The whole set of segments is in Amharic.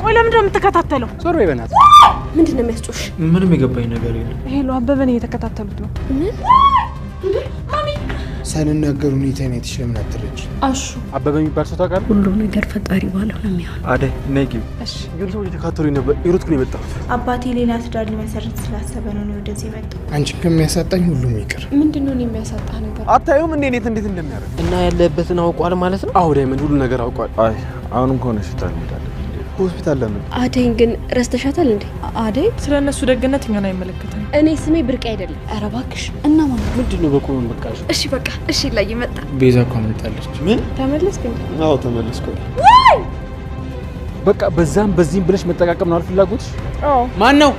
ቆይ ለምንድን ነው የምትከታተለው? ዞር በይ በእናትህ። ምንድን ነው የሚያስጮሽ? ምንም የገባኝ ነገር የለም። ሄሎ አበበን እየተከታተሉት ነው። ምን? ማሚ ሳንናገር ሁኔታዬን አይተሽ ለምን አትረጂ? አሹ አበበ የሚባል ሰው ታውቃለህ? ሁሉም ነገር ፈጣሪ ባለው ነው የሚሆነው። አደይ ነይ ግቢ። እሺ ይሁን ሰው እየተከታተሉኝ ነበር። ሂሩት ግን የመጣሁት አባቴ ሌላ ትዳር ሊመሰርት ስላሰበ ነው ወደዚህ የመጣው። አንቺን ከሚያሳጣኝ ሁሉም ይቅር። ምንድነው የሚያሳጣ ነገር? አታዩም እንዴ እንዴት እንደሚያደርግ? እና ያለበትን አውቋል ማለት ነው? አዎ ዳይመንድ ሁሉ ነገር አውቋል። አይ አሁንም ከሆነ ሆስፒታል እንሄዳለን። ሆስፒታል ለምን? አደይን ግን ረስተሻታል እንዴ? አደይ ስለነሱ ደግነት እኛን አይመለከተንም። እኔ ስሜ ብርቅ አይደለም። ኧረ እባክሽ እና ማን ምንድነው በቁም በቃሽ? እሺ በቃ እሺ ላይ ይመጣ ቤዛ እኮ አምልጣለች። ምን? ተመለስክ? አዎ ተመለስኩ። በቃ በዛም በዚህም ብለሽ መጠቃቀም ነው አልፍላጎትሽ? አዎ ማን ነው?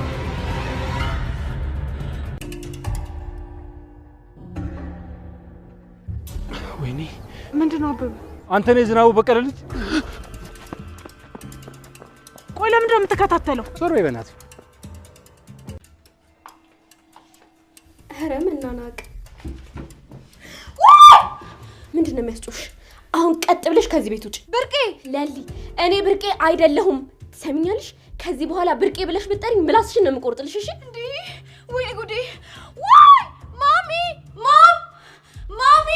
ወይኔ ምንድነው አበበ? አንተ ነህ ዝናቡ በቀለ ልጅ? ቆይ ለምንድን ነው የምትከታተለው? ዞር በይ በእናትህ። ኧረ መናናቅ ምንድን ነው የሚያስጮሽ? አሁን ቀጥ ብለሽ ከዚህ ቤት ውጭ። ብርቄ ለሊ እኔ ብርቄ አይደለሁም ትሰሚኛለሽ? ከዚህ በኋላ ብርቄ ብለሽ ብትጠሪኝ ምላስሽን ነው የምቆርጥልሽ። እሺ እንዴ? ወይኔ ጉዴ! ዋይ ማሚ ማሚ ማሚ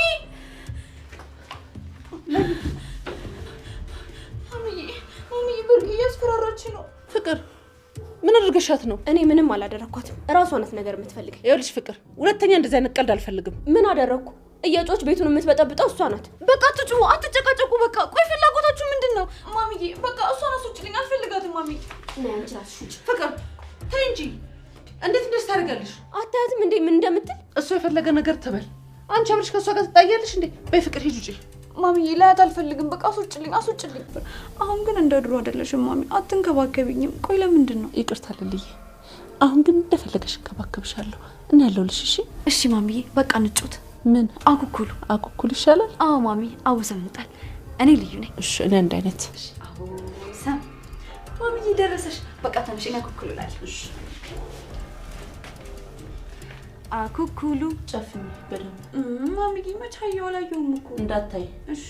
ብርቄ እያስፈራራች ነው። ፍቅር ምን አድርገሻት ነው? እኔ ምንም አላደረኳትም። እራሷ ናት ነገር የምትፈልገው። ይኸውልሽ ፍቅር ሁለተኛ እንደዚህ አይነት ቀልድ አልፈልግም። ምን አደረኩ? እየጮች ቤቱን የምትበጠብጠው እሷ ናት። በቃ አትጩሁ፣ አትጨቃጨቁ። በቃ ቆይ ፍላጎታችሁ ምንድነው? ማሚዬ በቃ እሷን አስወጪልኝ፣ አልፈልጋትም። ማሚ ነይ አንቺ ራስሽ ውጭ። ፍቅር ተይ እንጂ እንዴት እንደዚህ ታደርጋለሽ? አታያትም እንዴ ምን እንደምትል? እሷ የፈለገ ነገር ትበል። አንቺ አብረሽ ከእሷ ጋር ትጣያለሽ እንዴ? በይ ፍቅር ሂጂ ውጪ። ማሚዬ ላያት አልፈልግም። በቃ አስወጪልኝ። አሁን ግን እንደ ድሮ አይደለሽም ማሚ፣ አትንከባከቢኝም። ቆይ ለምንድን ነው? ይቅርታ ልልዬ፣ አሁን ግን እንደፈለገሽ እንከባከብሻለሁ እና ያለውልሽ። እሺ እሺ ማሚዬ በቃ እንጫወት። ምን አኩኩሉ ይሻላል? አዎ ማሚ አውሰሙታል። እኔ ልዩ ነኝ። እሺ እኔ አንድ አይነት። ሰም ማሚዬ ደረሰሽ። በቃ ተነሽ፣ እኔ አኩኩሉ እላለሁ። እሺ አኩኩሉ ጨፍኝ በደንብ ማሚዬ። መች አየሁ አላየሁም እኮ እንዳታይ። እሺ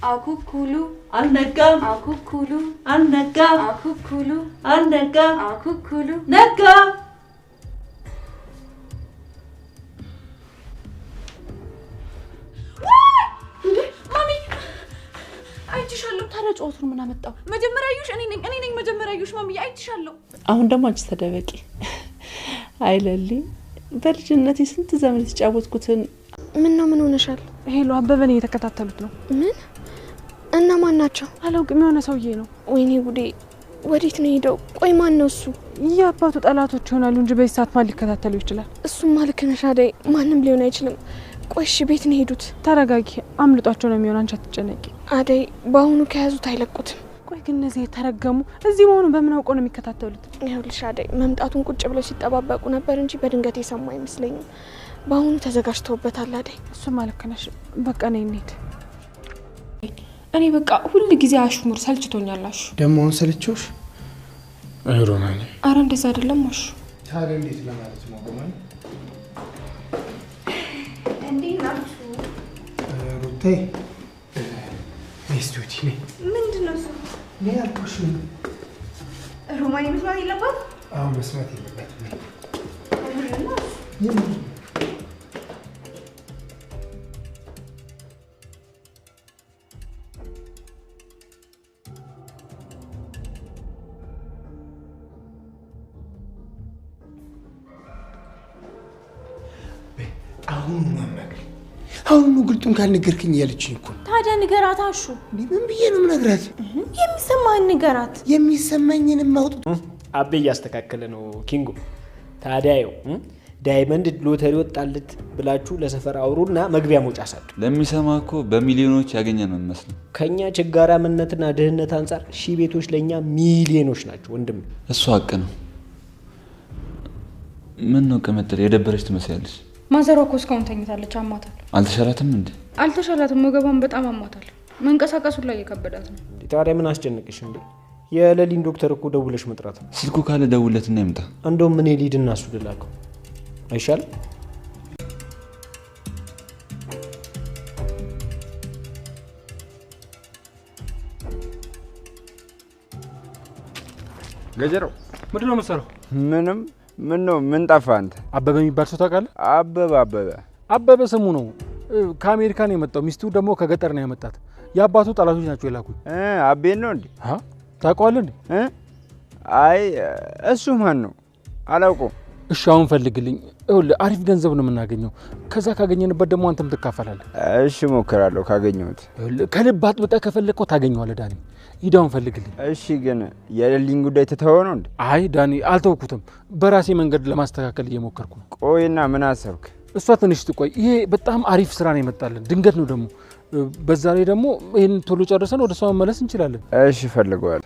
አኩኩሉ አልነጋም፣ አኩኩሉ አልነጋም፣ አኩኩሉ አልነጋም፣ አኩኩሉ ነጋ። ማሚ አይትሻለሁ። ታዲያ ጨዋቱን ምን አመጣው? መጀመሪያ አዩሽ እኔ ነኝ መጀመሪያ አዩሽ ማሚዬ። አይትሻለሁ። አሁን ደግሞ አንቺ ተደበቂ። አይለሊ በልጅነቴ ስንት ዘመን የተጫወትኩትን። ምን ሆነሻል? ሄሎ አበበን እየተከታተሉት ነው። ምን? እና ማን ናቸው? አላውቅም፣ የሆነ ሰውዬ ነው። ወይኔ ጉዴ! ወዴት ነው ሄደው? ቆይ ማን ነው እሱ? የአባቱ ጠላቶች ይሆናሉ እንጂ በዚህ ሰዓት ማን ሊከታተሉ ይችላል? እሱማ ልክ ነሽ አደይ፣ ማንም ሊሆን አይችልም። ቆይ እሺ ቤት ነው ሄዱት? ተረጋጊ፣ አምልጧቸው ነው የሚሆን። አንቺ አትጨነቂ አደይ። በአሁኑ ከያዙት አይለቁትም። ቆይ ግን እነዚህ የተረገሙ እዚህ መሆኑን በምን አውቀው ነው የሚከታተሉት? ይኸውልሽ አደይ፣ መምጣቱን ቁጭ ብለው ሲጠባበቁ ነበር እንጂ በድንገት የሰሙ አይመስለኝም። በአሁኑ ተዘጋጅተውበታል አደይ። እሱማ ልክ ነሽ። በቃ ነይ እንሂድ። እኔ በቃ ሁሉ ጊዜ አሽሙር ሰልችቶኛል። አሹ ደግሞ አሁን ሰልችሽ? አይ ሮማን፣ አረ እንደዛ አይደለም አሹ። ታዲያ እንዴት ለማለት ነው ሮማን? እንዴት ናችሁ? ሩታይ ሚስቱቲ ነኝ። ምንድን ነው እሱ? ነይ አልኩሽ። ሮማን መስማት የለባት? አዎ መስማት የለባትም። አሁን ግልጡን ካልነገርክኝ ያለችኝ እኮ። ታዲያ ንገራት አሹ። ምን ብዬ ነው የምነግራት? የሚሰማህን ንገራት። የሚሰማኝን ማውጣት። አቤ እያስተካከለ ነው ኪንጎ። ታዲያ ይኸው ዳይመንድ ሎተሪ ወጣለት ብላችሁ ለሰፈር አውሩና መግቢያ መውጫ ሳጡ። ለሚሰማ እኮ በሚሊዮኖች ያገኘን ነው የሚመስለው። ከኛ ችጋራምነትና ድህነት አንጻር ሺህ ቤቶች ለኛ ሚሊዮኖች ናቸው ወንድም። እሱ ሀቅ ነው። ምን ነው ቅምጥል የደበረች ትመስያለሽ? ማዘሯ እኮ እስካሁን ተኝታለች። አማታል። አልተሻላትም እንዴ? አልተሻላትም። ወገቧን በጣም አማታል። መንቀሳቀሱ ላይ እየከበዳት ነው። ታዲያ ምን አስጨነቅሽ እንዴ? የለሊን ዶክተር እኮ ደውለሽ መጥራት ነው። ስልኩ ካለ ደውለትና ይምጣ። እንደውም ምን ሊድና እሱ ልላከው አይሻል? ገጀራው ምንድነው መሰለው? ምን ነው ምን ጠፋ አንተ? አበበ የሚባል ሰው ታውቃለህ? አበበ ስሙ ነው። ከአሜሪካ ነው የመጣው። ሚስቱ ደግሞ ከገጠር ነው ያመጣት። የአባቱ ጠላቶች ናቸው የላኩኝ። አቤን ነው እንዴ? ታውቀዋለህ እንዴ? አይ እሱ ማን ነው? አላውቀውም። እሺ አሁን ፈልግልኝ። ይኸውልህ አሪፍ ገንዘብ ነው የምናገኘው። ከዛ ካገኘንበት ደግሞ አንተም ትካፈላለህ። እሺ ሞክራለሁ ካገኘሁት። ከልብ አጥብቀህ ከፈለግከው ታገኘዋለህ ዳኒ። ሂዳውን ፈልግልኝ። እሺ ግን የሌሊን ጉዳይ ተተወው ነው እንዴ? አይ ዳኒ አልተውኩትም። በራሴ መንገድ ለማስተካከል እየሞከርኩ ነው። ቆይና ምን አሰብክ? እሷ ትንሽ ትቆይ። ይሄ በጣም አሪፍ ስራ ነው የመጣልን። ድንገት ነው ደግሞ። በዛ ላይ ደግሞ ይሄን ቶሎ ጨርሰን ወደ እሷ መመለስ እንችላለን። እሺ ፈልገዋል።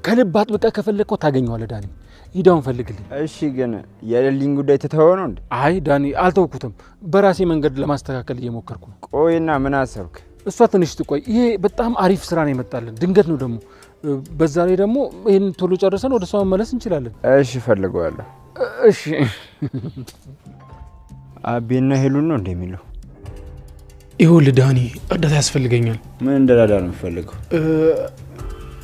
ከልብ አጥብቀህ ከፈለግከው ታገኘዋለህ ዳኒ። ሂዳውን ፈልግልኝ። እሺ ግን የሌሊን ጉዳይ ተተወው ነው እንዴ? አይ ዳኒ አልተውኩትም። በራሴ መንገድ ለማስተካከል እየሞከርኩ ነው። ቆይና ምን አሰብክ? እሷ ትንሽ ትቆይ። ይሄ በጣም አሪፍ ስራ ነው የመጣልን። ድንገት ነው ደግሞ። በዛ ላይ ደግሞ ይሄን ቶሎ ጨርሰን ወደ እሷ መመለስ እንችላለን። እሺ ፈልገዋለሁ። እሺ አቤና ሄሉን ነው እንደሚለው? ይኸውልህ ዳኒ እርዳታ ያስፈልገኛል። ምን እንደራዳ ነው የምፈልገው?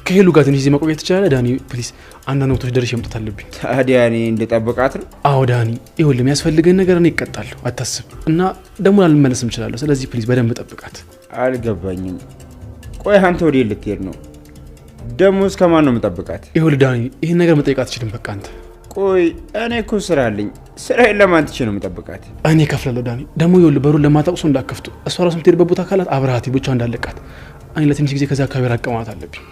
ከሄሉ ጋር ትንሽ ጊዜ መቆየት ትችላለህ ዳኒ? ፕሊዝ አንዳንድ ወቅቶች ደርሼ መምጣት አለብኝ። ታዲያ እኔ እንደጠብቃት ነው? አዎ ዳኒ ይኸውልህ የሚያስፈልገን ነገር እኔ እቀጣለሁ፣ አታስብ። እና ደግሞ ላልመለስም እችላለሁ። ስለዚህ ፕሊዝ በደንብ ጠብቃት። አልገባኝም። ቆይ አንተ ወዴት ልትሄድ ነው? ደግሞ እስከማን ነው የምጠብቃት? ይኸውልህ ዳኒ ይህን ነገር መጠየቅ አትችልም። በቃ አንተ ቆይ እኔ እኮ ስራ አለኝ። ስራዬን ለማን ትቼ ነው የምጠብቃት? እኔ እከፍላለሁ ዳኒ። ደግሞ ይኸውልህ በሩን ለማታውቁ ሰው እንዳከፍቱ። እሷ ራሱ የምትሄድበት ቦታ ካላት አብረሃት ብቻ እንዳለቃት። እኔ ለትንሽ ጊዜ ከዚያ አካባቢ ራቅ ማለት አለብኝ።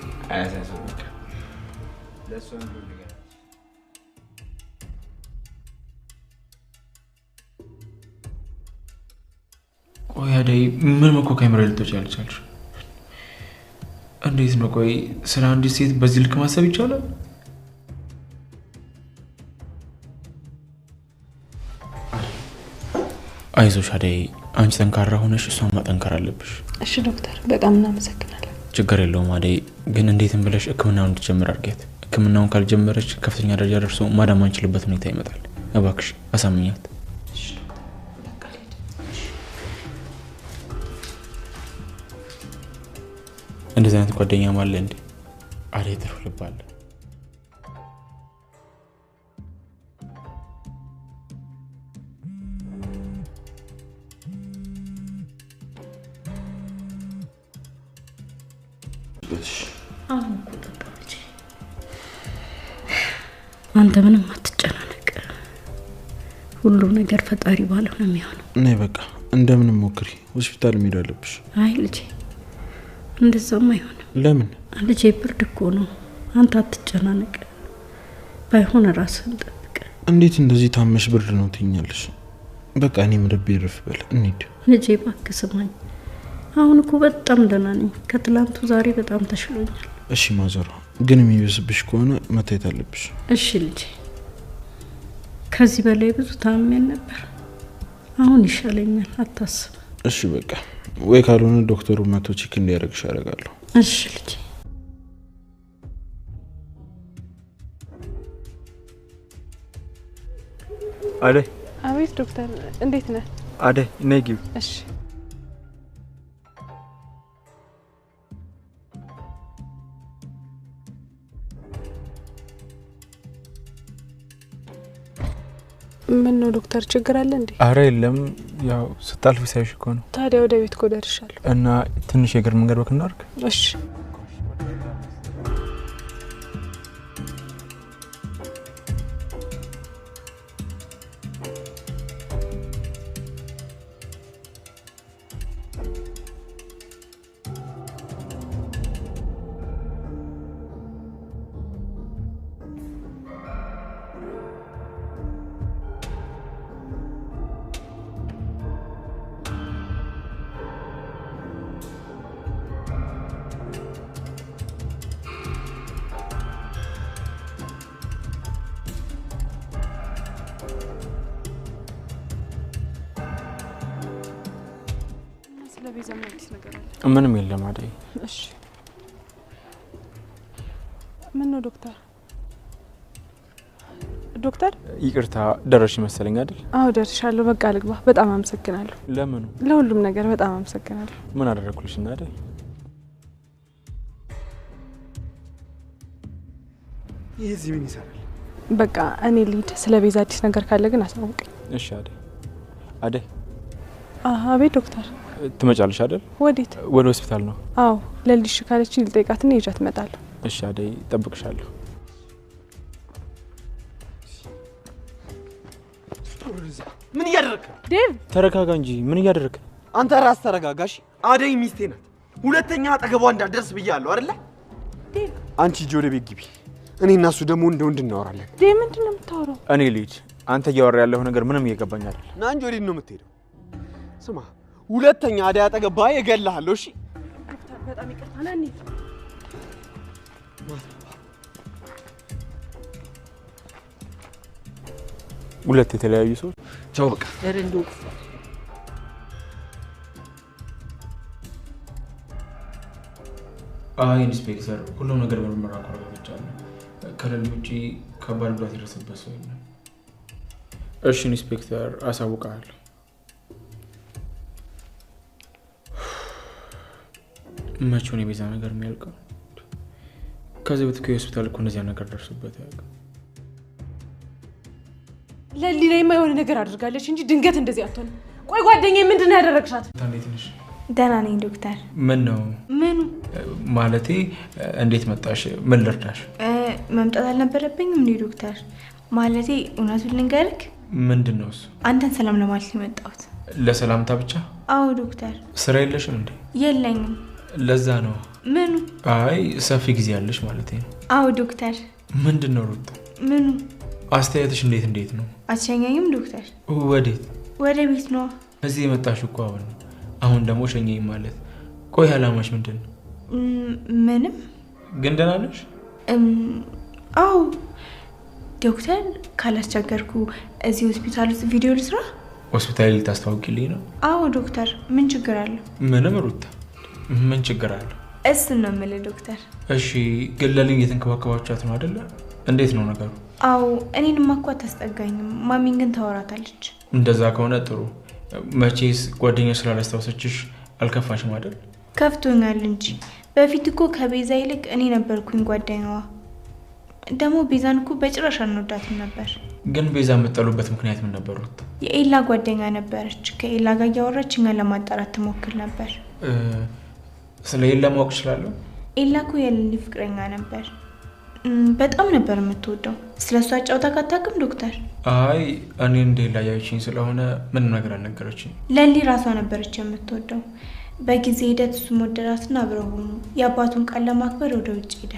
ቆይ አደይ ምን መኮ ካሜራ ልትወጪ ያልቻልሽ? እንዴት ነው? ቆይ ስለ አንዲት ሴት በዚህ ልክ ማሰብ ይቻላል? አይዞሽ አደይ፣ አንቺ ጠንካራ ሆነሽ እሷን ማጠንከር አለብሽ። እሺ ዶክተር በጣም እናመሰግናለን። ችግር የለውም አደይ፣ ግን እንዴትም ብለሽ ሕክምናውን እንድትጀምር አድርጊያት። ሕክምናውን ካልጀመረች ከፍተኛ ደረጃ ደርሶ ማዳን ማንችልበት ሁኔታ ይመጣል። እባክሽ አሳምኛት። እንደዚህ አይነት ጓደኛ ማለ እንዴ? አደይ ጥሩ ልብ አለ። አንተ ምንም አትጨናነቅ። ሁሉም ነገር ፈጣሪ ባለው ነው የሚሆነው። ነይ በቃ እንደምንም ሞክሪ። ሆስፒታል መሄድ አለብሽ። አይ ልጄ እንደዛም አይሆንም። ለምን? ልጄ ብርድ እኮ ነው። አንተ አትጨናነቅ። ባይሆን ራስህን ጠብቅ። እንዴት እንደዚህ ታመሽ ብርድ ነው ትኛለሽ? በቃ እኔም ልቤ ይረፍ በል እንሂድ። ልጄ እባክህ ስማኝ። አሁን እኮ በጣም ደህና ነኝ። ከትላንቱ ዛሬ በጣም ተሽሎኛል። እሺ ማዘሯ፣ ግን የሚበስብሽ ከሆነ መታየት አለብሽ። እሺ ልጄ፣ ከዚህ በላይ ብዙ ታመን ነበር። አሁን ይሻለኛል፣ አታስብ። እሺ በቃ ወይ ካልሆነ ዶክተሩ መቶ ቼክ እንዲያደርግሽ አደርጋለሁ። እሺ ልጄ። አደይ። አቤት ዶክተር፣ እንዴት ነህ? አደይ ነይ ግቢ። እሺ ምን ነው ዶክተር፣ ችግር አለ እንዴ? አረ የለም፣ ያው ስታልፍ ሳይሽ እኮ ነው። ታዲያ ወደ ቤት እኮ ደርሻለሁ። እና ትንሽ የእግር መንገድ ወክ እናድርግ? እሺ ምንም የለም አደይ። እሺ ምን ነው ዶክተር? ዶክተር ይቅርታ ደረሽ መሰለኝ አይደል? አዎ ደርሻለሁ። በቃ ልግባ። በጣም አመሰግናለሁ። ለምኑ? ለሁሉም ነገር በጣም አመሰግናለሁ። ምን አደረኩልሽ አደይ? ይሄ እዚህ ምን ይሰራል? በቃ እኔ ልሂድ። ስለ ቤዛ አዲስ ነገር ካለ ግን አሳውቀኝ። እሺ አደይ። አቤት ዶክተር። ትመጫለሽ አይደል? ወዴት? ወደ ሆስፒታል ነው። አዎ ለልጅሽ ካለችኝ ልጠይቃትና ይዣት እመጣለሁ። እሺ አደይ፣ እጠብቅሻለሁ። ምን እያደረክ? ዴቭ ተረጋጋ እንጂ። ምን እያደረክ? አንተ ራስ ተረጋጋሽ። አደይ ሚስቴ ናት። ሁለተኛ አጠገቧ እንዳትደርስ ብያለሁ አይደለ? ዴቭ አንቺ ሂጂ ወደ ቤት ግቢ። እኔ እና እሱ ደግሞ እንደ ወንድ እናወራለን። ዴቭ ምንድን ነው የምታወራው? እኔ ልሂድ። አንተ እያወራ ያለው ነገር ምንም እየገባኝ አይደል። ና እንጂ ወዴት ነው የምትሄደው? ስማ፣ ሁለተኛ አደይ አጠገብ ባይ እገልሃለሁ። እሺ በጣም ይቅርታ ና እንሂድ። ሁለት የተለያዩ ሰዎች። ቻው በቃ። አይ ኢንስፔክተር፣ ሁሉም ነገር በምርመራ አረጋግጫለሁ። ከሌሊ ውጪ ከባድ ጉዳት የደረሰበት ሰው የለም። እሺ ኢንስፔክተር፣ አሳውቃለሁ። መቼውን የቤዛ ነገር የሚያልቀው? ከዚህ በፊት ከሆስፒታል እኮ እንደዚያ ነገር ደርሶበት ያውቃል። ለሊ ላይማ የሆነ ነገር አድርጋለች እንጂ ድንገት እንደዚህ አትሆንም። ቆይ ጓደኛዬ ምንድን ነው ያደረግሻት? እንዴት ነሽ? ደህና ነኝ ዶክተር። ምን ነው? ምኑ? ማለቴ እንዴት መጣሽ? ምን ልርዳሽ? መምጣት አልነበረብኝም እንዴ ዶክተር? ማለቴ እውነቱን ልንገርክ። ምንድን ነው እሱ? አንተን ሰላም ለማለት ነው የመጣሁት። ለሰላምታ ብቻ? አዎ ዶክተር። ስራ የለሽም እንዴ? የለኝም። ለዛ ነው። ምኑ? አይ ሰፊ ጊዜ ያለሽ ማለት ነው። አዎ ዶክተር። ምንድን ነው ሩታ? ምኑ? አስተያየትሽ እንዴት ነው? አትሸኘኝም ዶክተር? ወዴት? ወደ ቤት ነው። እዚህ የመጣሽ እኮ አሁን ነው። አሁን ደግሞ ሸኘኝ ማለት። ቆይ አላማሽ ምንድን ነው? ምንም። ግን ደህና ነሽ? አዎ ዶክተር። ካላስቸገርኩ እዚህ ሆስፒታል ውስጥ ቪዲዮ ልስራ? ሆስፒታል ልታስተዋውቂልኝ ነው? አዎ ዶክተር። ምን ችግር አለው? ምንም ሩታ፣ ምን ችግር አለው? እሱን ነው የምልህ ዶክተር። እሺ ግን ለሊን እየተንከባከባቻት ነው አይደለ? እንዴት ነው ነገሩ? አዎ እኔንም እኮ አታስጠጋኝም። ማሚን ግን ታወራታለች። እንደዛ ከሆነ ጥሩ። መቼስ ጓደኛሽ ስላላስታወሰችሽ አልከፋሽም አይደል? ከፍቶኛል እንጂ በፊት እኮ ከቤዛ ይልቅ እኔ ነበርኩኝ ጓደኛዋ። ደግሞ ቤዛን እኮ በጭራሽ አንወዳትም ነበር። ግን ቤዛ የምትጠሉበት ምክንያት ምን ነበር? የኤላ ጓደኛ ነበረች። ከኤላ ጋር እያወራች እኛን ለማጣራት ትሞክር ነበር። ስለ ኤላ ማወቅ እችላለሁ? ኤላ እኮ የሌሊ ፍቅረኛ ነበር። በጣም ነበር የምትወደው። ስለሷ አጫውታ ካታውቅም ዶክተር? አይ እኔ እንደ ኤላ ያዩችኝ ስለሆነ ምንም ነገር አልነገረችኝ። ለሊ ራሷ ነበረች የምትወደው። በጊዜ ሂደት እሱ ወደዳትና አብረው ሆኑ። የአባቱን ቃል ለማክበር ወደ ውጭ ሄደ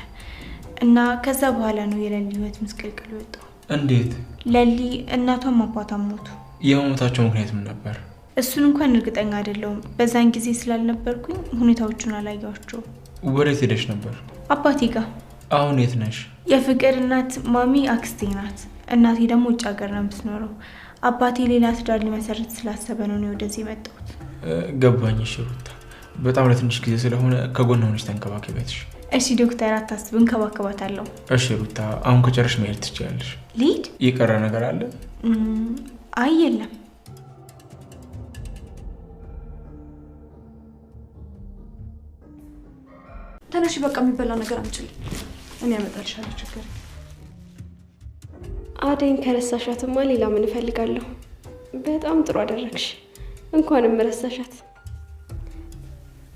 እና ከዛ በኋላ ነው የለሊ ህይወት ምስቅልቅል ወጣው። እንዴት? ለሊ እናቷም አባቷም ሞቱ። የሞታቸው ምክንያት ምን ነበር? እሱን እንኳን እርግጠኛ አይደለሁም። በዛን ጊዜ ስላልነበርኩኝ ሁኔታዎቹን አላየኋቸውም። ወዴት ሄደሽ ነበር? አባቴ ጋር። አሁን የት ነሽ? የፍቅር እናት ማሚ አክስቴ ናት። እናቴ ደግሞ ውጭ ሀገር ነው የምትኖረው። አባቴ ሌላ ትዳር ሊመሰርት ስላሰበ ነው ወደዚህ የመጣሁት። ገባኝ። እሺ ሩታ፣ በጣም ለትንሽ ጊዜ ስለሆነ ከጎን ሆነሽ ተንከባከቢያትሽ። እሺ ዶክተር፣ አታስብ፣ እንከባከባታለሁ። እሺ ሩታ፣ አሁን ከጨረሽ መሄድ ትችያለሽ። ልሂድ? የቀረ ነገር አለ? አይ የለም። ተነሽ፣ በቃ የሚበላ ነገር አምጪልኝ። እኔ አመጣልሻለሁ። ችግር አደይን ከረሳሻትማ ሌላ ምን እፈልጋለሁ? በጣም ጥሩ አደረግሽ። እንኳንም ረሳሻት።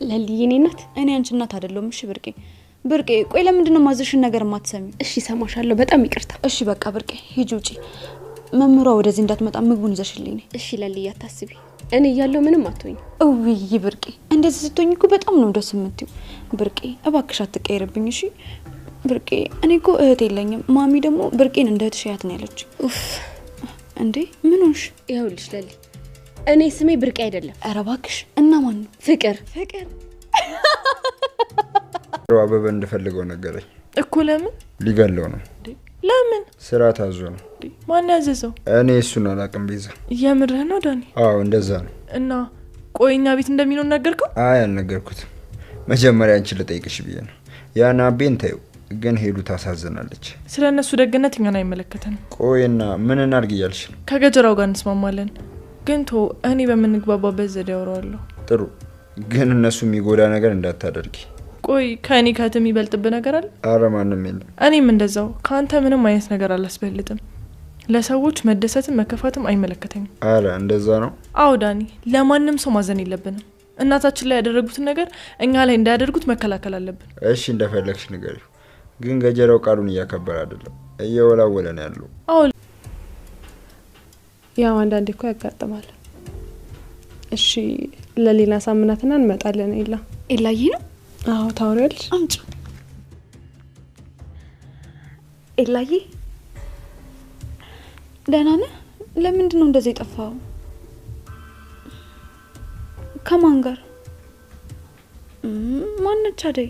ለልዬ እኔ ናት። እኔ አንቺ እናት አይደለሁም። እሺ ብርቄ፣ ቆይ ለምንድን ነው ማዘሽን ነገር የማትሰሚ? እሺ ሰማሻለሁ። በጣም ይቅርታ። እሺ በቃ ብርቄ ሂጂ ውጪ። መምህሯ ወደዚህ እንዳትመጣ ምግቡን ይዘሽልኝ ነይ። እሺ ለልዬ አታስቢ፣ እኔ እያለሁ ምንም አትሆኝ። እውይ ብርቄ፣ እንደዚህ ስትሆኝ እኮ በጣም ነው ደስ የምትይው። ብርቄ እባክሽ አትቀይርብኝ እሺ። ብርቄ፣ እኔ እኮ እህት የለኝም። ማሚ ደግሞ ብርቄን እንደ እህትሽ ያት ነው ያለች። ኡፍ እንዴ ምን ሆንሽ? ይኸውልሽ ለሊ፣ እኔ ስሜ ብርቄ አይደለም። ኧረ እባክሽ። እና ማን ነው? ፍቅር አበበ እንደፈልገው ነገረኝ እኮ። ለምን? ሊገለው ነው። ለምን? ስራ ታዞ ነው። ማን ያዘዘው? እኔ እሱን አላውቅም። ቤዛ፣ የምርህ ነው ዳኒ? አዎ እንደዛ ነው። እና ቆይ እኛ ቤት እንደሚኖር ነገርከው? አይ አልነገርኩትም። መጀመሪያ አንቺ ልጠይቅሽ ብዬ ነው። ያን አቤን ተይው፣ ግን ሄዱ ታሳዝናለች። ስለ እነሱ ደግነት እኛን አይመለከተንም። ቆይና ምን እናድርግ እያልሽ ነው? ከገጀራው ጋር እንስማማለን፣ ግን ቶ እኔ በምንግባባበት ዘዴ አወራዋለሁ። ጥሩ፣ ግን እነሱ የሚጎዳ ነገር እንዳታደርጊ። ቆይ ከኔ ከትም ይበልጥብ ነገር አለ? አረ ማንም የለም። እኔም እንደዛው ካንተ ምንም አይነት ነገር አላስበልጥም። ለሰዎች መደሰትም መከፋትም አይመለከተኝም። አረ እንደዛ ነው? አዎ ዳኒ፣ ለማንም ሰው ማዘን የለብንም። እናታችን ላይ ያደረጉትን ነገር እኛ ላይ እንዳያደርጉት መከላከል አለብን። እሺ እንደፈለግሽ ንገሪው፣ ግን ገጀራው ቃሉን እያከበረ አይደለም፣ እየወላወለ ነው ያለው። አዎ ያው አንዳንዴ እኮ ያጋጥማል። እሺ ለሌላ ሳምንታትና እንመጣለን። ኤላዬ ነው? አዎ ታውሪያለሽ። አምጪ ኤላዬ፣ ደህና ነህ? ለምንድን ነው እንደዚህ የጠፋው? ከማን ጋር? ማነች አደይ?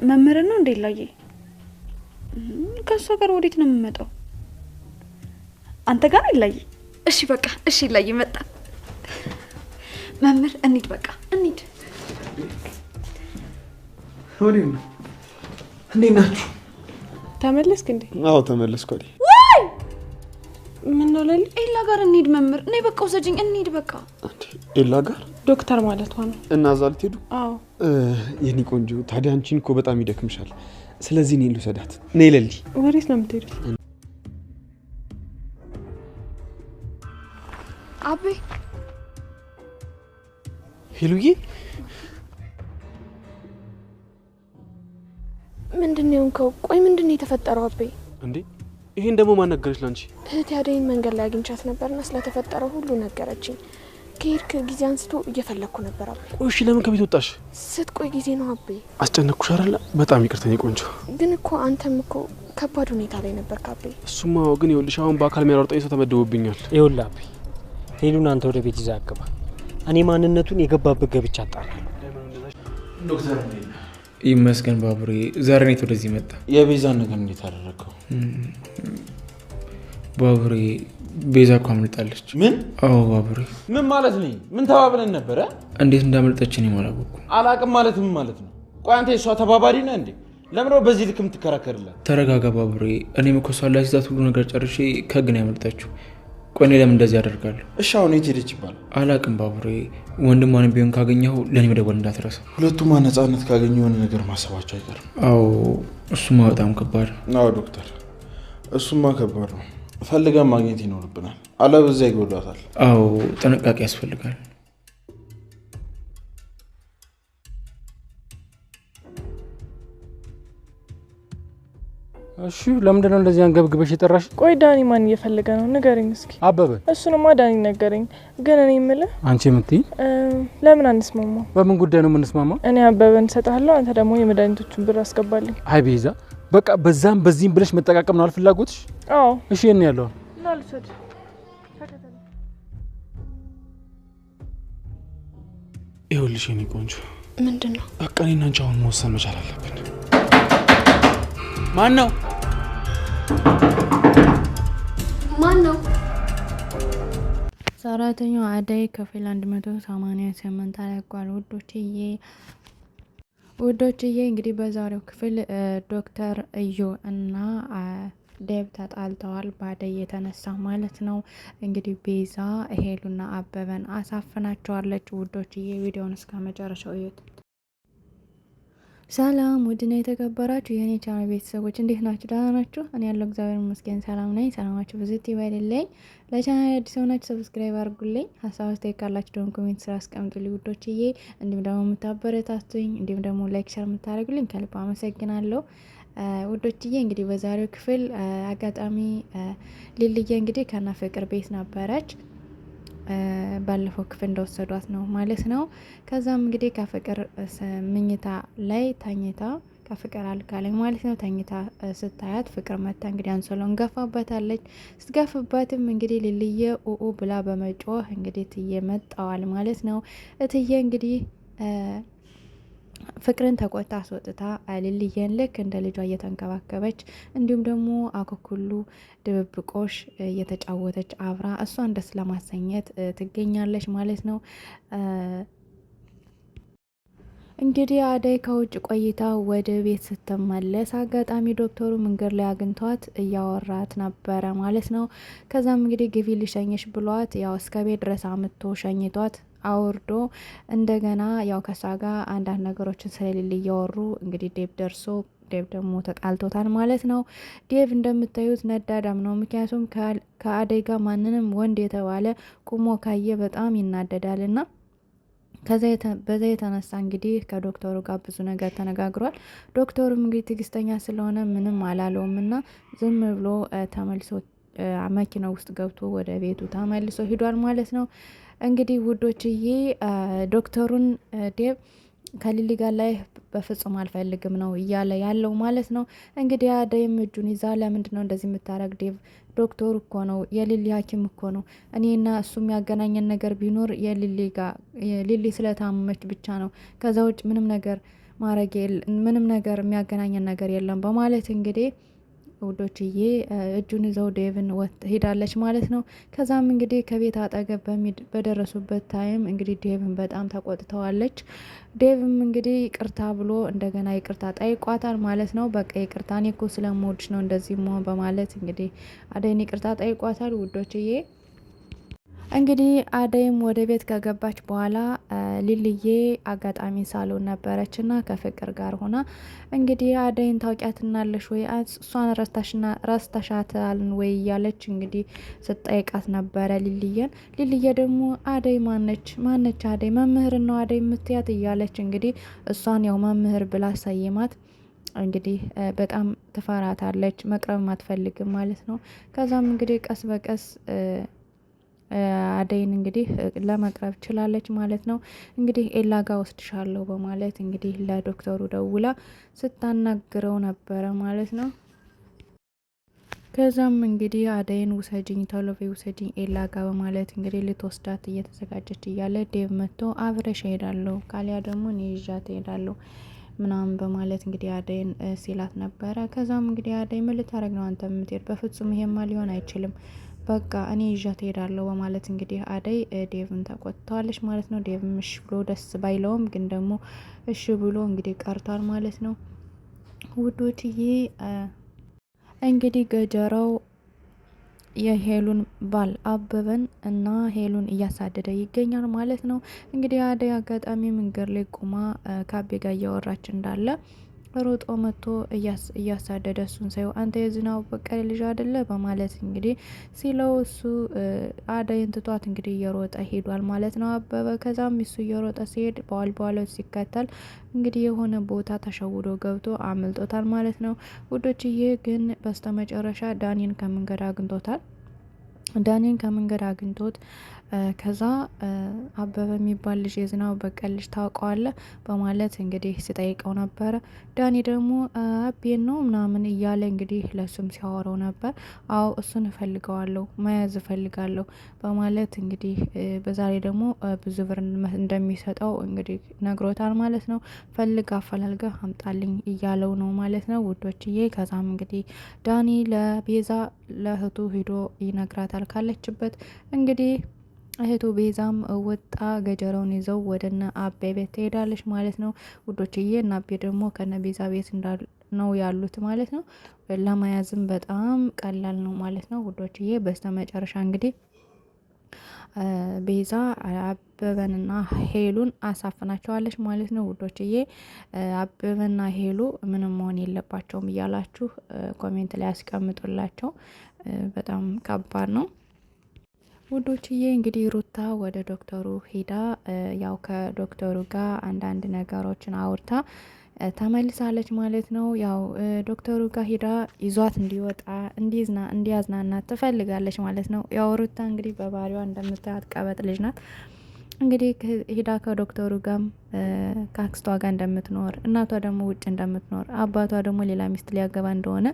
መምህር ነው እንዴ ኤላዬ? ከሷ ጋር ወዴት ነው የምመጣው? አንተ ጋር ኤላዬ? እሺ በቃ እሺ ኤላዬ መጣ። መምህር እንሂድ፣ በቃ እንሂድ። ወዴት ነው? እንዴት ናችሁ? ተመለስክ እንዴ? አዎ ተመለስኩ። ወይ ምን ነው ለሊ? ኤላ ጋር እንሂድ መምህር። ነይ በቃ ውሰጂኝ፣ እንሂድ በቃ። ኤላ ጋር? ዶክተር ማለቷ ነው። እና እዛ ልትሄዱ? አዎ። የኔ ቆንጆ ታዲያ አንቺን እኮ በጣም ይደክምሻል። ስለዚህ እኔ ልውሰዳት። ነይ ለሊ። ወዴት ነው የምትሄዱት? አቤ። ሄሉዬ ምንድነው የሆንከው? ቆይ ምንድነው የተፈጠረው አቤ? እንዴ ይሄን ደግሞ ማን ነገረሽ ላንቺ? እህቴ አደይን መንገድ ላይ አግኝቻት ነበርና ስለተፈጠረው ሁሉ ነገረችኝ። ከሄድክ ጊዜ አንስቶ እየፈለኩ ነበር አቤ። ቆይ እሺ ለምን ከቤት ወጣሽ? ስትቆይ ጊዜ ነው አቤ። አስጨነቅኩሽ አይደለ? በጣም ይቅርታ ቆንጆ። ግን እኮ አንተም እኮ ከባድ ሁኔታ ላይ ነበርክ አቤ። እሱማ ግን ይኸውልሽ አሁን በአካል የሚያሯርጠኝ ሰው ተመድቦብኛል። ይኸውልህ አቤ፣ ሄሉን አንተ ወደ ቤት ይዘህ አግባ። እኔ ማንነቱን የገባበት ገብቻ አጣራለሁ። ዶክተር ይመስገን ባቡሬ፣ ዛሬ ነው ወደዚህ መጣ። የቤዛን ነገር እንዴት አደረከው? ባቡሬ ቤዛ እኮ አምልጣለች። ምን? አዎ ባቡሬ። ምን ማለት ነው? ምን ተባብለን ነበረ? እንዴት እንዳመለጠች እኔም አላወኩም። አላቅም ማለት ምን ማለት ነው? ቆይ አንተ የሷ ተባባሪ ነህ እንዴ? ለምን ነው በዚህ ልክ የምትከራከርላት? ተረጋጋ ባቡሬ። እኔም እኮ እሷን ላስይዛት ሁሉ ነገር ጨርሼ ከህግ ነው ያመለጠችው። ቆይ እኔ ለምን እንደዚህ አደርጋለሁ? እሺ አሁን የት ሄደች ይባላል? አላቅም ባቡሬ። ወንድሟንም ቢሆን ካገኘው ለእኔ መደወል እንዳትረሳ። ሁለቱም ነፃነት ካገኙ የሆነ ነገር ማሰባቸው አይቀርም። አዎ እሱማ በጣም ከባድ ነው። አዎ ዶክተር፣ እሱማ ከባድ ነው። ፈልገን ማግኘት ይኖርብናል፣ አለበለዚያ ይጎዳታል። አዎ ጥንቃቄ ያስፈልጋል። እሺ ለምንድን ነው እንደዚህ አንገብግበሽ የጠራሽ? ቆይ ዳኒ ማን እየፈለገ ነው? ንገረኝ እስኪ። አበበ። እሱንማ ዳኒ ነገረኝ። ግን እኔ የምልህ አንቺ የምትይ ለምን አንስማማው? በምን ጉዳይ ነው የምንስማማው? እኔ አበበን እሰጥሃለሁ፣ አንተ ደግሞ የመድኃኒቶቹን ብር አስገባልኝ። አይ ቤዛ፣ በቃ በዛም በዚህም ብለሽ መጠቃቀም ነው ፍላጎትሽ? አዎ። እሺ እኔ ያለው ና ልውሰድ። ይኸውልሽ የኔ ቆንጆ። ምንድነው? በቃ እኔና አንቺ አሁን መወሰን መቻል አለብን። ማን ነው? ማን ነው? ሰራተኛው አደይ ክፍል 188 ተለቋል። ውዶችዬ እንግዲህ በዛሬው ክፍል ዶክተር እዩ እና ዴብ ተጣልተዋል፣ በአደይ የተነሳ ማለት ነው። እንግዲህ ቤዛ ሄሉና አበበን አሳፍናቸዋለች። ውዶችዬ ቪዲዮውን እስከ መጨረሻው እዩት። ሰላም ውድና የተከበራችሁ የኔ ቻናል ቤተሰቦች እንዴት ናችሁ? ደህና ናችሁ? እኔ ያለው እግዚአብሔር ይመስገን ሰላም ነኝ። ሰላማችሁ ብዙት ይበልልኝ። ለቻናል አዲስ ሆናችሁ ሰብስክራይብ አድርጉልኝ። ሀሳብ አስተያየት ካላችሁ ደግሞ ኮሜንት ስራ አስቀምጡልኝ ውዶችዬ። እንዲሁም ደግሞ የምታበረታቱኝ እንዲሁም ደግሞ ላይክ ሸር የምታደርጉልኝ ከልብ አመሰግናለሁ ውዶችዬ። እንግዲህ በዛሬው ክፍል አጋጣሚ ሊልዬ እንግዲህ ከና ፍቅር ቤት ነበረች። ባለፈው ክፍል እንደወሰዷት ነው ማለት ነው። ከዛም እንግዲህ ከፍቅር ምኝታ ላይ ተኝታ ከፍቅር አልጋ ላይ ማለት ነው ተኝታ ስታያት ፍቅር መታ እንግዲህ አንሶሎን ገፋባታለች። ስትገፍባትም እንግዲህ ሊልዬ ኡኡ ብላ በመጮህ እንግዲህ እትዬ መጣዋል ማለት ነው። እትዬ እንግዲህ ፍቅርን ተቆጣ አስወጥታ ሊልዬን ልክ እንደ ልጇ እየተንከባከበች እንዲሁም ደግሞ አኩኩሉ ድብብቆሽ እየተጫወተች አብራ እሷን ደስ ለማሰኘት ትገኛለች ማለት ነው። እንግዲህ አደይ ከውጭ ቆይታ ወደ ቤት ስትመለስ አጋጣሚ ዶክተሩ መንገድ ላይ አግኝቷት እያወራት ነበረ ማለት ነው። ከዛም እንግዲህ ግቢ ልሸኝሽ ብሏት ያው እስከ ቤት ድረስ አምጥቶ ሸኝቷት አውርዶ እንደገና ያው ከሷ ጋር አንዳንድ ነገሮችን ስለሌለ እያወሩ እንግዲህ ዴቭ ደርሶ ዴቭ ደግሞ ተጣልቶታል ማለት ነው። ዴቭ እንደምታዩት ነዳዳም ነው። ምክንያቱም ከአደይ ጋር ማንንም ወንድ የተባለ ቁሞ ካየ በጣም ይናደዳል እና በዛ የተነሳ እንግዲህ ከዶክተሩ ጋር ብዙ ነገር ተነጋግሯል። ዶክተሩም እንግዲህ ትዕግስተኛ ስለሆነ ምንም አላለውም እና ዝም ብሎ ተመልሶ መኪና ውስጥ ገብቶ ወደ ቤቱ ተመልሶ ሂዷል ማለት ነው። እንግዲህ ውዶችዬ ዶክተሩን ዴቭ ከሊሊ ጋር ላይ በፍጹም አልፈልግም ነው እያለ ያለው ማለት ነው። እንግዲህ አደይም እጁን ይዛ ለምንድን ነው እንደዚህ የምታረግ ዴቭ? ዶክተሩ እኮ ነው የሊሊ ሐኪም እኮ ነው። እኔና እሱ የሚያገናኘን ነገር ቢኖር ሊሊ ስለታመመች ብቻ ነው። ከዛ ውጭ ምንም ነገር ምንም ነገር የሚያገናኘን ነገር የለም በማለት እንግዲህ ውዶችዬ እጁን ይዘው ዴቭን ሄዳለች ማለት ነው። ከዛም እንግዲህ ከቤት አጠገብ በደረሱበት ታይም እንግዲህ ዴቭን በጣም ተቆጥተዋለች። ዴቭም እንግዲህ ይቅርታ ብሎ እንደገና ይቅርታ ጠይቋታል ማለት ነው። በቃ ይቅርታ እኔ እኮ ስለምወድሽ ነው እንደዚህ መሆን በማለት እንግዲህ አደይን ይቅርታ ጠይቋታል ውዶችዬ። እንግዲህ አደይም ወደ ቤት ከገባች በኋላ ሊልዬ አጋጣሚ ሳሎን ነበረች እና ከፍቅር ጋር ሆና እንግዲህ አደይን ታውቂያትናለሽ ወይ እሷን ረስተሻታል ወይ እያለች እንግዲህ ስጠይቃት ነበረ ሊልዬን። ሊልዬ ደግሞ አደይ ማነች አደይ መምህር ነው አደይ የምትያት እያለች እንግዲህ እሷን ያው መምህር ብላ ሰይማት እንግዲህ በጣም ትፈራታለች፣ መቅረብም አትፈልግም ማለት ነው። ከዛም እንግዲህ ቀስ በቀስ አደይን እንግዲህ ለመቅረብ ችላለች ማለት ነው። እንግዲህ ኤላ ጋ ወስድሻለሁ በማለት እንግዲህ ለዶክተሩ ደውላ ስታናግረው ነበረ ማለት ነው። ከዛም እንግዲህ አደይን ውሰጅኝ ቶሎ በይ ውሰጅኝ ኤላ ጋ በማለት እንግዲህ ልትወስዳት እየተዘጋጀች እያለ ዴቭ መጥቶ አብረሽ እሄዳለሁ ካሊያ ደግሞ እኔ ይዣት እሄዳለሁ ምናምን በማለት እንግዲህ አደይን ሲላት ነበረ። ከዛም እንግዲህ አደይ ምን ልታረግ ነው አንተ የምትሄድ? በፍጹም ይሄማ ሊሆን አይችልም በቃ እኔ ይዣት እሄዳለሁ በማለት እንግዲህ አደይ ዴቭን ተቆጥተዋለች ማለት ነው። ዴቭም እሺ ብሎ ደስ ባይለውም ግን ደግሞ እሺ ብሎ እንግዲህ ቀርቷል ማለት ነው። ውዶችዬ እንግዲህ ገጀራው የሄሉን ባል አበበን እና ሄሉን እያሳደደ ይገኛል ማለት ነው። እንግዲህ አደይ አጋጣሚ መንገድ ላይ ቁማ ከአቤ ጋር እያወራች እንዳለ ሮጦ መጥቶ እያሳደደ እሱን ሳይው አንተ የዝናው በቀል ልጅ አይደለ በማለት እንግዲህ ሲለው እሱ አደይን ትቷት እንግዲህ እየሮጠ ሄዷል ማለት ነው አበበ። ከዛም እሱ እየሮጠ ሲሄድ በኋላ ሲከተል እንግዲህ የሆነ ቦታ ተሸውዶ ገብቶ አምልጦታል ማለት ነው ውዶችዬ። ግን በስተመጨረሻ ዳኒን ከመንገድ አግኝቶት ከዛ አበበ የሚባል ልጅ የዝናው በቀል ልጅ ታውቀዋለ በማለት እንግዲህ ሲጠይቀው ነበረ። ዳኒ ደግሞ አቤን ነው ምናምን እያለ እንግዲህ ለሱም ሲያወራው ነበር። አዎ እሱን እፈልገዋለሁ መያዝ እፈልጋለሁ በማለት እንግዲህ በዛሬ ደግሞ ብዙ ብር እንደሚሰጠው እንግዲህ ነግሮታል ማለት ነው። ፈልግ አፈላልገ አምጣልኝ እያለው ነው ማለት ነው ውዶችዬ። ከዛም እንግዲህ ዳኒ ለቤዛ ለእህቱ ሂዶ ይነግራታል ካለችበት እንግዲህ እህቱ ቤዛም ወጣ ገጀራውን ይዘው ወደነ አቤ ቤት ትሄዳለች ማለት ነው ውዶችዬ። እና አቤ ደግሞ ከነ ቤዛ ቤት ነው ያሉት ማለት ነው። ለመያዝም በጣም ቀላል ነው ማለት ነው ውዶችዬ። በስተመጨረሻ እንግዲህ ቤዛ አበበንና ሄሉን አሳፍናቸዋለች ማለት ነው ውዶችዬ። አበበና ሄሉ ምንም መሆን የለባቸውም እያላችሁ ኮሜንት ላይ ያስቀምጡላቸው። በጣም ከባድ ነው ውዶችዬ። እንግዲህ ሩታ ወደ ዶክተሩ ሂዳ ያው ከዶክተሩ ጋር አንዳንድ ነገሮችን አውርታ ተመልሳለች ማለት ነው። ያው ዶክተሩ ጋር ሂዳ ይዟት እንዲወጣ እንዲያዝናናት ትፈልጋለች ማለት ነው። ያው ሩታ እንግዲህ በባህሪዋ እንደምታያት ቀበጥ ልጅ ናት። እንግዲህ ሂዳ ከዶክተሩ ጋም ከአክስቷ ጋር እንደምትኖር እናቷ ደግሞ ውጭ እንደምትኖር አባቷ ደግሞ ሌላ ሚስት ሊያገባ እንደሆነ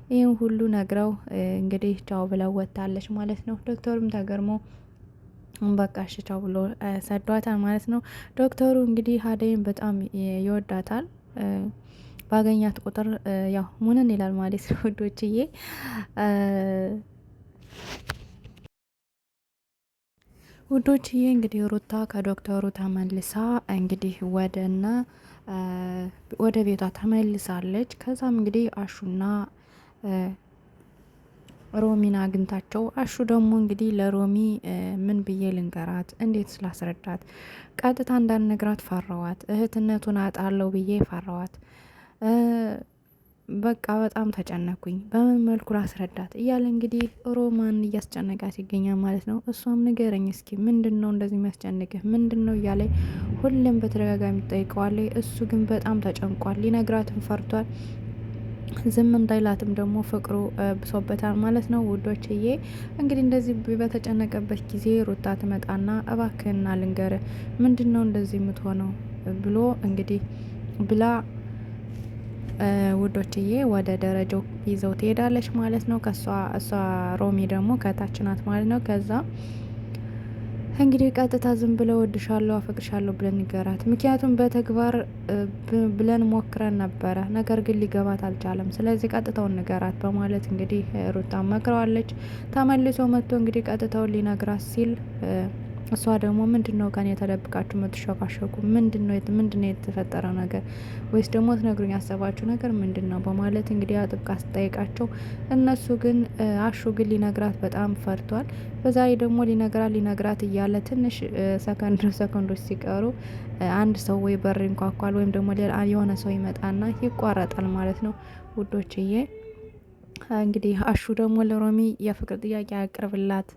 ይህን ሁሉ ነግረው እንግዲህ ቻው ብለው ወጥታለች ማለት ነው። ዶክተሩም ተገርሞ በቃ እሺ ቻው ብሎ ሰዷታል ማለት ነው። ዶክተሩ እንግዲህ አደይን በጣም ይወዳታል። ባገኛት ቁጥር ያው ሙንን ይላል ማለት ነው ውዶችዬ። ውዶችዬ እንግዲህ ሩታ ከዶክተሩ ተመልሳ እንግዲህ ወደ ቤቷ ተመልሳለች። ከዛም እንግዲህ አሹና ሮሚን አግኝታቸው አሹ ደግሞ እንግዲህ ለሮሚ ምን ብዬ ልንገራት፣ እንዴት ስላስረዳት፣ ቀጥታ እንዳልነግራት ፈራዋት፣ እህትነቱን አጣለው ብዬ ፈራዋት፣ በቃ በጣም ተጨነኩኝ፣ በምን መልኩ ላስረዳት እያለ እንግዲህ ሮማን እያስጨነቃት ይገኛል ማለት ነው። እሷም ንገረኝ እስኪ ምንድን ነው እንደዚህ የሚያስጨንቅህ ምንድን ነው እያለ ሁሌም በተደጋጋሚ ጠይቀዋለች። እሱ ግን በጣም ተጨንቋል፣ ሊነግራትም ፈርቷል። ዝም እንዳይላትም ደግሞ ፍቅሩ ብሶበታል ማለት ነው። ውዶችዬ እንግዲህ እንደዚህ በተጨነቀበት ጊዜ ሩታ ትመጣና እባክህና ልንገር ምንድን ነው እንደዚህ የምትሆነው ብሎ እንግዲህ ብላ ውዶችዬ ወደ ደረጃው ይዘው ትሄዳለች ማለት ነው። እሷ ሮሚ ደግሞ ከታች ናት ማለት ነው። ከዛ እንግዲህ ቀጥታ ዝም ብለው ወድሻለሁ አፈቅርሻለሁ ብለን ንገራት። ምክንያቱም በተግባር ብለን ሞክረን ነበረ፣ ነገር ግን ሊገባት አልቻለም። ስለዚህ ቀጥታውን ንገራት በማለት እንግዲህ ሩታ መክረዋለች። ተመልሶ መጥቶ እንግዲህ ቀጥታውን ሊነግራት ሲል እሷ ደግሞ ምንድን ነው ከኔ ተደብቃችሁ የምትሸካሸኩ? ምንድን ነው የተፈጠረው ነገር? ወይስ ደግሞ ትነግሩኝ ያሰባችሁ ነገር ምንድን ነው? በማለት እንግዲህ አጥብቃ ስጠይቃቸው እነሱ ግን አሹ ግን ሊነግራት በጣም ፈርቷል። በዛ ላይ ደግሞ ሊነግራት እያለ ትንሽ ሰከንዶች ሲቀሩ አንድ ሰው ወይ በር ይንኳኳል ወይም ደግሞ ሌላ የሆነ ሰው ይመጣና ይቋረጣል ማለት ነው ውዶችዬ። እንግዲህ አሹ ደግሞ ለሮሚ የፍቅር ጥያቄ ያቅርብላት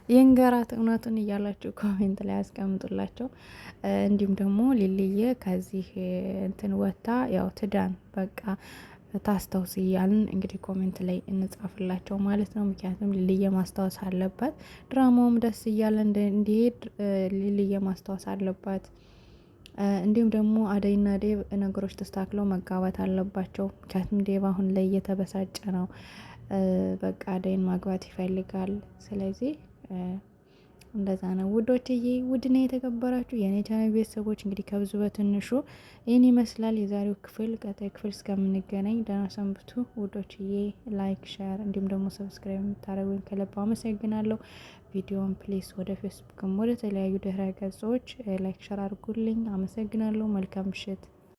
የንገራት እውነቱን እያላችሁ ኮሜንት ላይ ያስቀምጡላቸው። እንዲሁም ደግሞ ሊልዬ ከዚህ እንትን ወታ ያው ትዳን በቃ ታስታውስ እያልን እንግዲህ ኮሜንት ላይ እንጻፍላቸው ማለት ነው። ምክንያቱም ሊልዬ ማስታወስ አለባት፣ ድራማውም ደስ እያለ እንዲሄድ ሊልዬ ማስታወስ አለባት። እንዲሁም ደግሞ አደይና ዴቭ ነገሮች ተስተካክለው መጋባት አለባቸው። ምክንያቱም ዴቭ አሁን ላይ እየተበሳጨ ነው፣ በቃ አደይን ማግባት ይፈልጋል። ስለዚህ እንደዛ ነው ውዶችዬ። ውድና የተከበራችሁ የኔ ቻናል ቤተሰቦች እንግዲህ ከብዙ በትንሹ ይህን ይመስላል የዛሬው ክፍል። ቀጣይ ክፍል እስከምንገናኝ ደህና ሰንብቱ ውዶችዬ። ላይክ፣ ሼር እንዲሁም ደግሞ ሰብስክራይብ የምታደርጉኝ ከልብ አመሰግናለሁ። ቪዲዮን ፕሊስ ወደ ፌስቡክም ወደ ተለያዩ ድህረ ገጾች ላይክ ሼር አድርጉልኝ። አመሰግናለሁ። መልካም ምሽት።